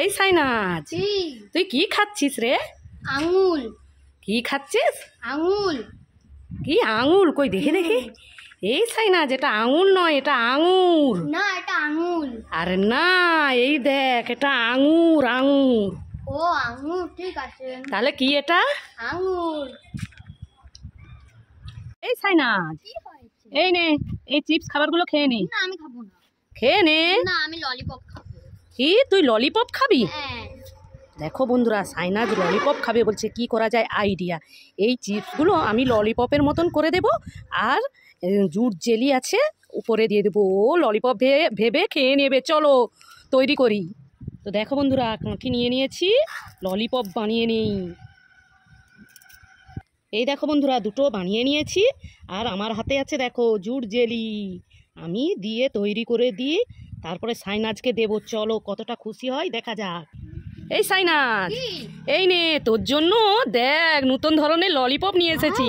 এই সাইনাজ, তুই কি খাচ্ছিস রে? আঙুল। কি খাচ্ছিস? আঙুল। কি আঙুল? কই দেখে দেখে। এই সাইনাজ, এটা আঙুল নয়, এটা আঙুর। না, এটা আঙুল। আরে না, এই দেখ, এটা আঙুর আঙুর। ও আঙুর, ঠিক আছে। তাহলে কি এটা? আঙুর। এই সাইনাজ, এই নে, এই চিপস খাবারগুলো খেয়ে নে। না, আমি খাবো না। খেয়ে নে। না, আমি ললিপপ খাবো। কি, তুই ললিপপ খাবি? হ্যাঁ। দেখো বন্ধুরা, সাইনাজ ললিপপ খাবে বলছে। কি করা যায় আইডিয়া? এই চিপসগুলো আমি ললিপপের মতন করে দেব, আর জুট জেলি আছে উপরে দিয়ে দেবো। ও ললিপপ ভেবে খেয়ে নেবে। চলো তৈরি করি। তো দেখো বন্ধুরা, কাঠি নিয়ে নিয়েছি, ললিপপ বানিয়ে নিই। এই দেখো বন্ধুরা, দুটো বানিয়ে নিয়েছি, আর আমার হাতে আছে দেখো জুট জেলি। আমি দিয়ে তৈরি করে দিই, তারপরে সাইনাজকে দেবো। চলো কতটা খুশি হয় দেখা যাক। এই সাইনাজ, এই নে তোর জন্য দেখ নতুন ধরনের ললিপপ নিয়ে এসেছি।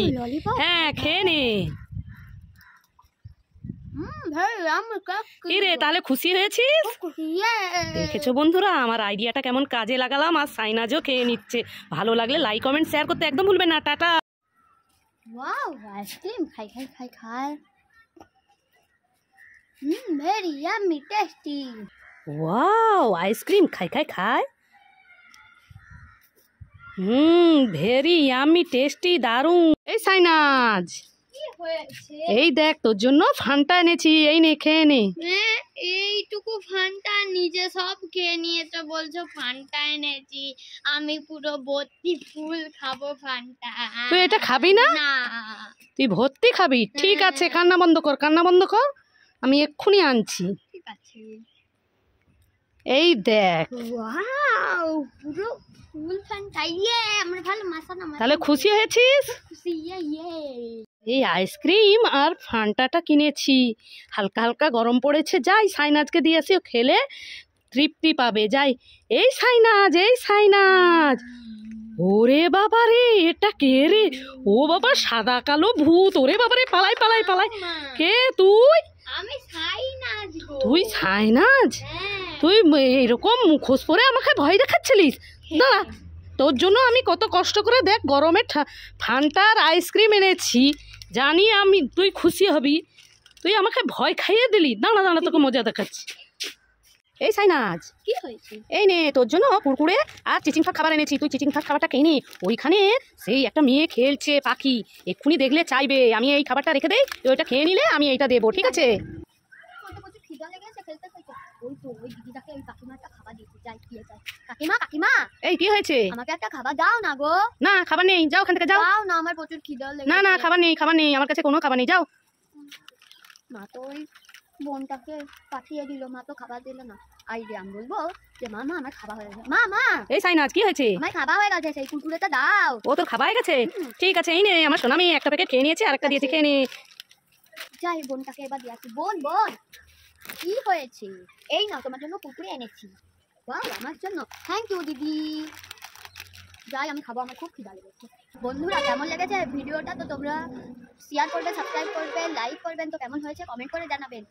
হ্যাঁ, খেয়ে নে। কি রে, তাহলে খুশি হয়েছিস? দেখেছো বন্ধুরা, আমার আইডিয়াটা কেমন কাজে লাগালাম, আর সাইনাজও খেয়ে নিচ্ছে। ভালো লাগলে লাইক কমেন্ট শেয়ার করতে একদম ভুলবেন না। টাটা। ওয়াও, আইসক্রিম খাই খাই খাই খাই। Very yummy tasty. Wow, ice cream খাই খাই খাই। ভেরি ইয়াম্মি টেস্টি, দারুণ। এই সাইনাজ, এই দেখ তোর জন্য ফান্টা এনেছি, এই নে খেয়ে নে। এইটুকু ফান্টা নিজে সব খেয়ে নিয়েছো, বলছো ফান্টা এনেছি। আমি পুরো ভর্তি ফুল খাবো ফান্টা। তুই এটা খাবি না? তুই ভর্তি খাবি? ঠিক আছে, কান্না বন্ধ কর, কান্না বন্ধ কর, আমি এক্ষুনি আনছি। ঠিক আছে। এই দেখ। ওয়াও, পুরো ফুল ফান্টা। ইয়ে, আমরা ভালো মাসা না। তাহলে খুশি হয়েছিস? খুশি। ইয়ে। এই আইসক্রিম আর ফান্টাটা কিনেছি, হালকা হালকা গরম পড়েছে। যাই সাইনাজকে দিয়ে আসি, ও খেলে তৃপ্তি পাবে। যাই। এই সাইনাজ, এই সাইনাজ, ওরে বাবা রে, এটা কে রে? ও বাবা, সাদা কালো ভূত। ওরে বাবা রে, পালাই পালাই পালাই। কে তুই? আমি সাইনাজ গো। তুই সাইনাজ? তুই এরকম মুখোশ পরে আমাকে ভয় দেখাচ্ছিলিস? দাঁড়া, তোর জন্য আমি কত কষ্ট করে দেখ গরমে ফান্টার আইসক্রিম এনেছি, জানি আমি তুই খুশি হবি, তুই আমাকে ভয় খাইয়ে দিলি। দাঁড়া দাঁড়া, তোকে মজা দেখাচ্ছি। এই সাইনাজ, কি হয়েছে? এই নে তোর জন্য কুরকুরে আর চিচিং ফাট খাবার এনেছি। তুই চিচিং ফাট খাবারটা খেয়ে নে। ওইখানে সেই একটা মেয়ে খেলছে, পাখি, এক্ষুনি দেখলে চাইবে। আমি এই খাবারটা রেখে দেই, তুই ওইটা খেয়ে নিলে আমি এইটা দেবো, ঠিক আছে? এই কি হয়েছে? আমাকে একটা খাবার দাও না গো। না, খাবার নেই, যাও ওখান থেকে, যাও। দাও না, আমার প্রচুর খিদা লেগেছে। না না, খাবার নেই, খাবার নেই, আমার কাছে কোনো খাবার নেই, যাও। মা তো ওই বোনটাকে পাঠিয়ে দিল, মা তো খাবার দিল না। আইডিয়া, আমি বলবো যে মা মা আমার খাবার হয়ে গেছে। মা মা, এই সাইনাজ, কি হয়েছে? আমার খাবার হয়ে গেছে, সেই কুরকুরেটা দাও। ও তোর খাবার হয়ে গেছে? ঠিক আছে, এই নে, আমার সোনা মেয়ে একটা প্যাকেট খেয়ে নিয়েছে, আরেকটা দিয়েছে, খেয়ে নে। যাই, বোনটাকে এবার দিয়ে আসি। বোন বোন, কি হয়েছে? এই নাও, তোমার জন্য কুরকুরে এনেছি। ওয়াও, আমার জন্য থ্যাংক ইউ দিদি। যাই, আমি খাবো, আমার খুব খিদা লেগেছে। বন্ধুরা, কেমন লেগেছে ভিডিওটা? তো তোমরা শেয়ার করবে, সাবস্ক্রাইব করবে, লাইক করবেন। তো কেমন হয়েছে কমেন্ট করে জানাবেন।